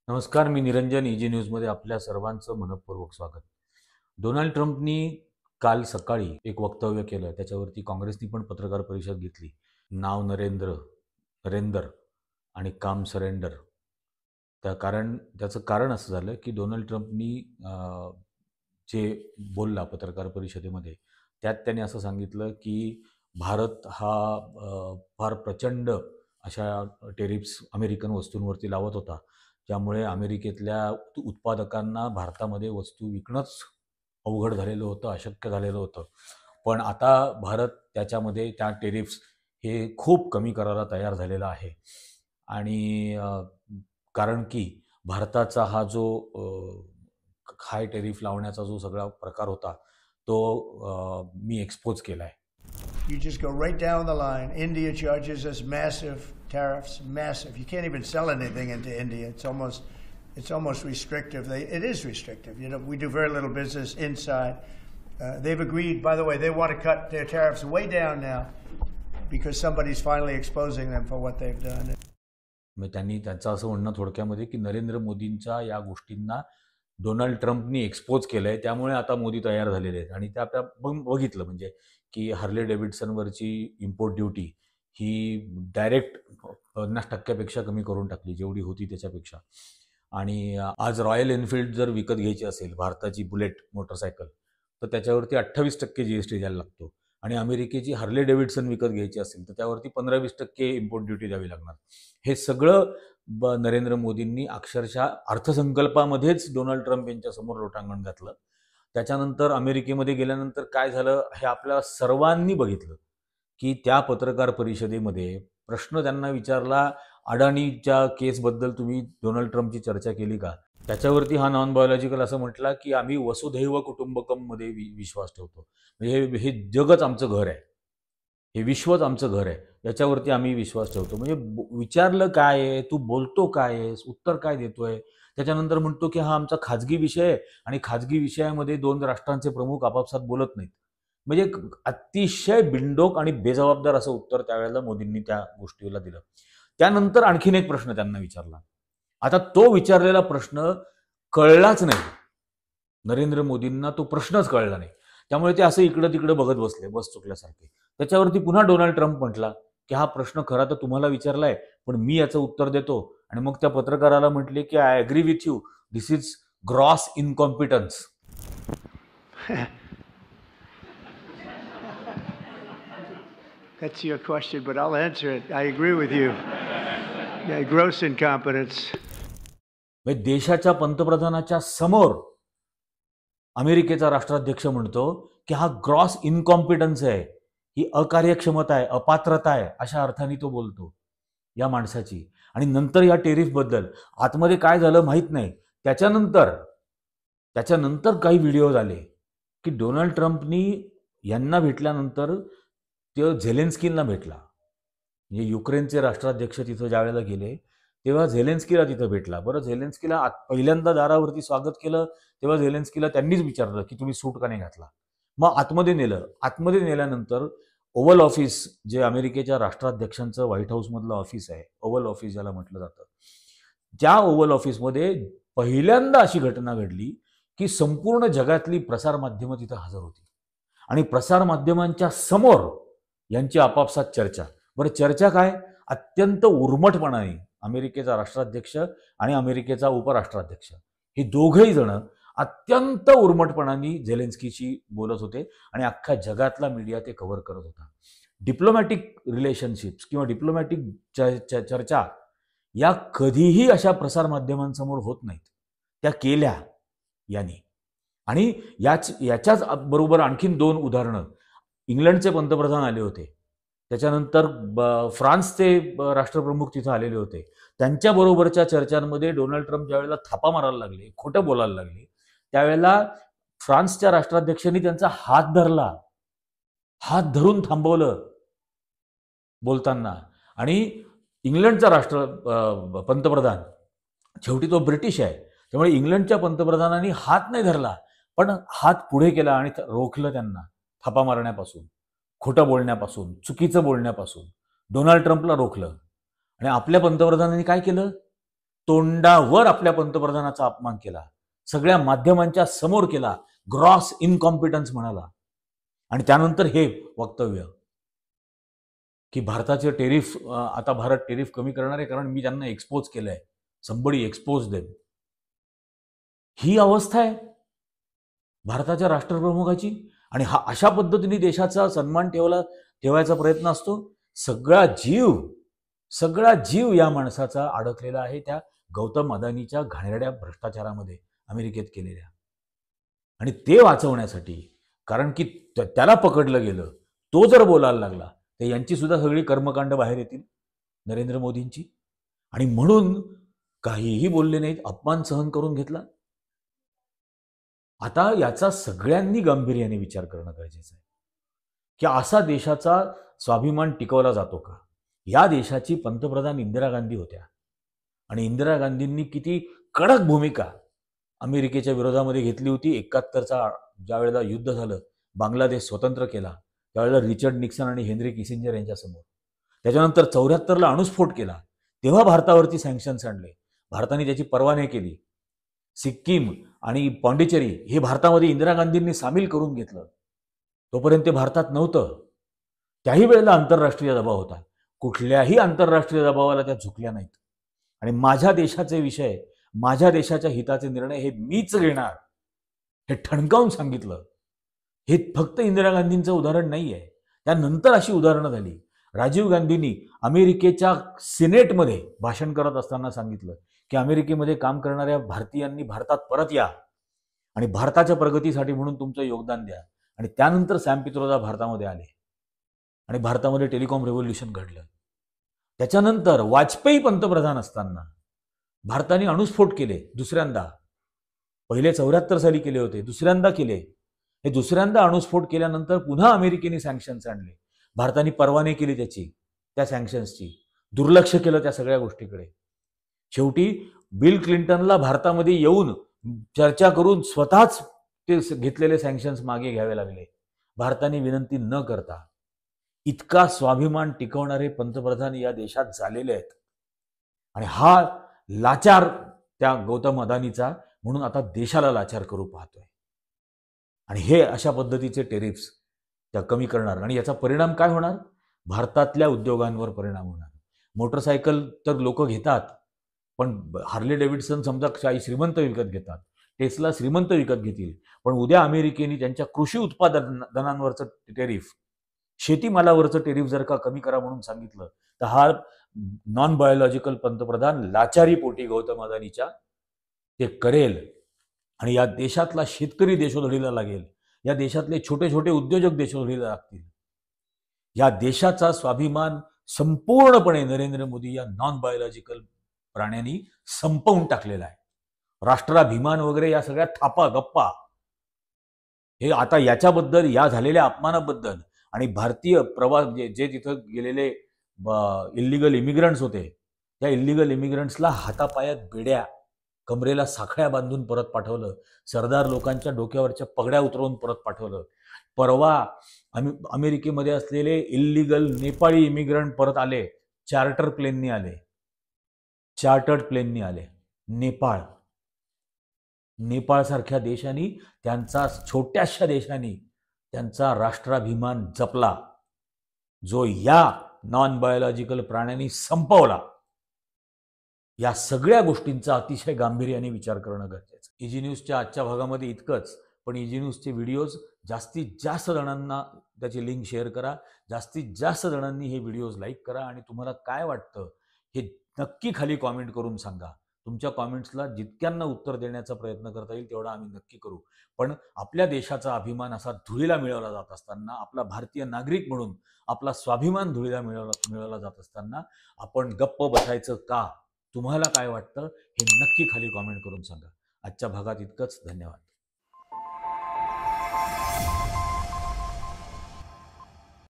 नमस्कार, मी निरंजन ईजी न्यूजमध्ये आपल्या सर्वांचं मनपूर्वक स्वागत. डोनाल्ड ट्रम्पनी काल सकाळी एक वक्तव्य केलं. त्याच्यावरती काँग्रेसनी पण पत्रकार परिषद घेतली. नाव नरेंदर आणि काम सरेंडर. त्याचं कारण असं झालं की डोनाल्ड ट्रम्पनी जे बोलला पत्रकार परिषदेमध्ये, त्यात त्याने असं सांगितलं की भारत हा फार प्रचंड अशा टेरिफ्स अमेरिकन वस्तूंवरती लावत होता, ज्यामुळे अमेरिकेतल्या उत्पादकांना भारतामध्ये वस्तू विकणंच अवघड झालेलं होतं, अशक्य झालेलं होतं. पण आता भारत त्याच्यामध्ये त्या टेरिफ्स हे खूप कमी करायला तयार झालेला आहे. आणि कारण की भारताचा हा जो हाय टेरिफ लावण्याचा जो सगळा प्रकार होता तो मी एक्सपोज केला आहे. You just go right down the line. India charges us massive tariffs, massive. You can't even sell anything into India. It's almost restrictive. It is restrictive. You know, we do very little business inside. They've agreed, by the way, they want to cut their tariffs way down now because somebody's finally exposing them for what they've done. मग त्यांनी त्यांचं असं म्हणणं थोडक्यामध्ये की नरेंद्र मोदींच्या या गोष्टींना डोनाल्ड ट्रम्पनी एक्सपोज केलं आहे, त्यामुळे आता मोदी तयार झालेले आहेत. आणि त्या बघितलं म्हणजे की हार्ले डेव्हिडसनवरची इम्पोर्ट ड्युटी ही डायरेक्ट 50% कमी करून टाकली, जेवढी होती त्याच्यापेक्षा. आणि आज रॉयल एनफिल्ड जर विकत घ्यायची असेल भारताची बुलेट मोटरसायकल, तर त्याच्यावरती 28% GST द्यायला लागतो. आणि अमेरिकेची हार्ले डेव्हिडसन विकत घ्यायची असेल तर त्यावरती 15-20% इम्पोर्ट ड्युटी द्यावी लागणार. हे सगळं नरेंद्र मोदींनी अक्षरशः अर्थसंकल्पामध्येच डोनाल्ड ट्रम्प यांच्यासमोर लोटांगण घातलं. त्याच्यानंतर अमेरिकेमध्ये गेल्यानंतर काय झालं हे आपल्या सर्वांनी बघितलं की त्या पत्रकार परिषदेमध्ये प्रश्न त्यांना विचारला, अडाणीच्या केसबद्दल तुम्ही डोनाल्ड ट्रम्पची चर्चा केली का? त्याच्यावरती हा नॉन बायोलॉजिकल असं म्हटला की आम्ही वसुधैव कुटुंबकममध्ये विश्वास ठेवतो. म्हणजे हे जगच आमचं घर आहे, हे विश्वच आमचं घर आहे, याच्यावरती आम्ही विश्वास ठेवतो. म्हणजे विचारलं काय आहे, तू बोलतो काय आहेस, उत्तर काय देतोय. त्याच्यानंतर म्हणतो की हा आमचा खाजगी विषय आहे आणि खाजगी विषयामध्ये दोन राष्ट्रांचे प्रमुख आपापसात बोलत नाहीत. म्हणजे अतिशय बिनडोक आणि बेजबाबदार असं उत्तर त्यावेळेला मोदींनी त्या गोष्टीला दिलं. त्यानंतर आणखीन एक प्रश्न त्यांना विचारला. आता तो विचारलेला प्रश्न कळलाच नाही नरेंद्र मोदींना, तो प्रश्नच कळला नाही. त्यामुळे ते असं इकडं तिकडं बघत बसले, बस चुकल्यासारखे. त्याच्यावरती पुन्हा डोनाल्ड ट्रम्प म्हटला की हा प्रश्न खरा तर तुम्हाला विचारलाय, पण मी याचं उत्तर देतो. आणि मग त्या पत्रकाराला म्हटले की I agree with you, this is gross incompetence. That's your question, but I'll answer it. I agree with you. Yeah, gross incompetence. देशाच्या पंतप्रधानाच्या समोर अमेरिकेचा राष्ट्राध्यक्ष म्हणतो की हा ग्रॉस इनकॉम्पिटन्स आहे, ही अकार्यक्षमता आहे, अपात्रता आहे, अशा अर्थाने तो बोलतो या माणसाची. आणि नंतर या टेरिफ बद्दल आतमध्ये काय झालं माहित नाही. त्याच्यानंतर काही व्हिडिओ आले की डोनाल्ड ट्रम्पनी यांना भेटल्यानंतर ते झेलेन्स्कींना भेटला. म्हणजे युक्रेनचे राष्ट्राध्यक्ष तिथं ज्या वेळेला गेले तेव्हा झेलेन्स्कीला तिथं भेटला. बरं, झेलेन्स्कीला पहिल्यांदा दारावरती स्वागत केलं तेव्हा झेलेन्स्कीला त्यांनीच विचारलं की तुम्ही सूट का नाही घातला. मग आतमध्ये नेलं. आतमध्ये नेल्यानंतर ओव्हल ऑफिस, जे अमेरिकेच्या राष्ट्राध्यक्षांचं व्हाईट हाऊसमधलं ऑफिस आहे, ओव्हल ऑफिस ज्याला म्हटलं जातं, त्या ओव्हल ऑफिसमध्ये पहिल्यांदा अशी घटना घडली की संपूर्ण जगातली प्रसारमाध्यमं तिथं हजर होती. आणि प्रसारमाध्यमांच्या समोर यांची आपापसात चर्चा. बरं, चर्चा काय? अत्यंत उर्मटपणाने अमेरिकेचा राष्ट्राध्यक्ष आणि अमेरिकेचा उपराष्ट्राध्यक्ष हे दोघंही जण अत्यंत उर्मटपणाने झेलेन्स्कीशी बोलत होते आणि अख्ख्या जगातला मीडिया ते कव्हर करत होता. डिप्लोमॅटिक रिलेशनशिप्स किंवा डिप्लोमॅटिक चर्चा या कधीही अशा प्रसारमाध्यमांसमोर होत नाहीत. त्या केल्या यांनी. आणि याच्याच बरोबर आणखीन 2 उदाहरणं. इंग्लंडचे पंतप्रधान आले होते, त्याच्यानंतर फ्रान्सचे राष्ट्रप्रमुख तिथं आलेले होते. त्यांच्याबरोबरच्या चर्चांमध्ये डोनाल्ड ट्रम्प ज्यावेळेला थापा मारायला लागले, खोटं बोलायला लागले, त्यावेळेला फ्रान्सच्या राष्ट्राध्यक्षांनी त्यांचा हात धरला, हात धरून थांबवलं बोलताना. आणि इंग्लंडचा पंतप्रधान, शेवटी तो ब्रिटिश आहे, त्यामुळे इंग्लंडच्या पंतप्रधानांनी हात नाही धरला, पण हात पुढे केला आणि रोखलं त्यांना थापा मारण्यापासून, खोटं बोलण्यापासून, चुकीचं बोलण्यापासून. डोनाल्ड ट्रम्पला रोखलं. आणि आपल्या पंतप्रधानांनी काय केलं? तोंडावर आपल्या पंतप्रधानाचा अपमान केला, सगळ्या माध्यमांच्या समोर केला, ग्रॉस इनकॉम्पिटन्स म्हणाला. आणि त्यानंतर हे वक्तव्य की भारताचे टेरिफ, आता भारत टेरिफ कमी करणार आहे कारण मी त्यांना एक्सपोज केलंय, समबडी एक्सपोज देम. ही अवस्था आहे भारताच्या राष्ट्रप्रमुखाची. आणि अशा पद्धतीने देशाचा सन्मान ठेवायचा प्रयत्न असतो. सगळा जीव या माणसाचा अडकलेला आहे त्या गौतम अदानीच्या घाणेरड्या भ्रष्टाचारामध्ये अमेरिकेत केलेल्या. आणि ते वाचवण्यासाठी, कारण की त्याला पकडलं गेलं, तो जर बोलायला लागला तर यांची सुद्धा सगळी कर्मकांड बाहेर येतील, नरेंद्र मोदींची. आणि म्हणून काहीही बोलले नाहीत, अपमान सहन करून घेतला. आता याचा सगळ्यांनी गांभीर्याने विचार करणं गरजेचं आहे की असा देशाचा स्वाभिमान टिकवला जातो का? या देशाची पंतप्रधान इंदिरा गांधी होत्या आणि इंदिरा गांधींनी किती कडक भूमिका अमेरिकेच्या विरोधामध्ये घेतली होती. 71चा ज्यावेळेला युद्ध झालं, बांगलादेश स्वतंत्र केला, त्यावेळेला रिचर्ड निक्सन आणि हेनरी किसिंजर यांच्यासमोर. त्याच्यानंतर 74ला अणुस्फोट केला, तेव्हा भारतावरती सँक्शन्स आणले, भारताने त्याची पर्वा नाही केली. सिक्कीम आणि पॉंडिचेरी हे भारतामध्ये इंदिरा गांधींनी सामील करून घेतलं, तोपर्यंत ते भारतात नव्हतं. त्याही वेळेला आंतरराष्ट्रीय दबाव होता, कुठल्याही आंतरराष्ट्रीय दबावाला त्या झुकल्या नाहीत. आणि माझ्या देशाचे विषय, माझ्या देशाच्या हिताचे निर्णय हे मीच घेणार, हे ठणकावून सांगितलं. हे फक्त इंदिरा गांधींचं उदाहरण नाही आहे, त्यानंतर अशी उदाहरणं झाली. राजीव गांधींनी अमेरिकेच्या सिनेटमध्ये भाषण करत असताना सांगितलं की अमेरिकेमध्ये काम करणाऱ्या भारतीयांनी भारतात परत या आणि भारताच्या प्रगतीसाठी म्हणून तुमचं योगदान द्या. आणि त्यानंतर सॅम पित्रोदा भारतामध्ये आले आणि भारतामध्ये टेलिकॉम रेव्होल्युशन घडलं. त्याच्यानंतर वाजपेयी पंतप्रधान असताना भारताने अणुस्फोट केले दुसऱ्यांदा. पहिले 74 साली केले होते, दुसऱ्यांदा केले. हे दुसऱ्यांदा अणुस्फोट केल्यानंतर पुन्हा अमेरिकेने सँक्शन्स आणले. भारताने पर्वा नाही केली त्या सँक्शन्सची, दुर्लक्ष केलं त्या सगळ्या गोष्टीकडे. शेवटी बिल क्लिंटनला भारतामध्ये येऊन चर्चा करून स्वतःच ते घेतलेले सँक्शन्स मागे घ्यावे लागले, भारताने विनंती न करता. इतका स्वाभिमान टिकवणारे पंतप्रधान या देशात झालेले आहेत. आणि हा लाचार त्या गौतम अदानीचा, म्हणून आता देशाला लाचार करू पाहतोय. आणि हे अशा पद्धतीचे टेरिफ्स त्या कमी करणार आणि याचा परिणाम काय होणार? भारतातल्या उद्योगांवर परिणाम होणार. मोटरसायकल तर लोक घेतात, पण हार्ले डेव्हिडसन समजा काही श्रीमंत विकत घेतात, टेस्ला श्रीमंत विकत घेतील, पण उद्या अमेरिकेने त्यांच्या कृषी उत्पादनांवरचं टेरिफ, शेतीमालावरचं टेरिफ जर का कमी करा म्हणून सांगितलं तर हा नॉन बायोलॉजिकल पंतप्रधान लाचारी पोटी गौतम अदानीच्या ते करेल. आणि या देशातला शेतकरी देशोधडीला लागेल, या देशातले छोटे छोटे उद्योजक देशोधडीला लागतील. या देशाचा स्वाभिमान संपूर्णपणे नरेंद्र मोदी या नॉन बायोलॉजिकल प्राण्यांनी संपवून टाकलेला आहे. राष्ट्राभिमान वगैरे या सगळ्या थापा गप्पा, हे आता याच्याबद्दल, या झालेल्या अपमानाबद्दल आणि भारतीय प्रवास जे तिथं गेलेले इल्लिगल इमिग्रंट्स होते, त्या इल्लिगल इमिग्रंट्सला हातापायात बेड्या, कमरेला साखळ्या बांधून परत पाठवलं, सरदार लोकांच्या डोक्यावरच्या पगड्या उतरवून परत पाठवलं. परवा अमेरिकेमध्ये असलेले इल्लिगल नेपाळी इमिग्रंट परत आले, चार्टर्ड प्लेननी आले. नेपाळसारख्या देशांनी, त्यांचा छोट्याशा देशांनी त्यांचा राष्ट्राभिमान जपला, जो या नॉन बायोलॉजिकल प्राण्यांनी संपवला. या सगळ्या गोष्टींचा अतिशय गांभीर्याने विचार करणं गरजेचं. इजी न्यूजच्या आजच्या भागामध्ये इतकंच. पण इजी न्यूजचे व्हिडिओज जास्तीत जास्त जणांना त्याची लिंक शेअर करा, जास्तीत जास्त जणांनी हे व्हिडिओज लाईक करा. आणि तुम्हाला काय वाटतं हे नक्की खाली कॉमेंट करून सांगा. तुमच्या कॉमेंट्सला जितक्यांना उत्तर देण्याचा प्रयत्न करता येईल तेवढा आम्ही नक्की करू. पण आपल्या देशाचा अभिमान असा धुळीला मिळवला जात असताना, आपला भारतीय नागरिक म्हणून आपला स्वाभिमान धुळीला मिळवला जात असताना आपण गप्प बसायचं का? तुम्हाला काय वाटतं हे नक्की खाली कॉमेंट करून सांगा. आजच्या भागात इतकंच. धन्यवाद.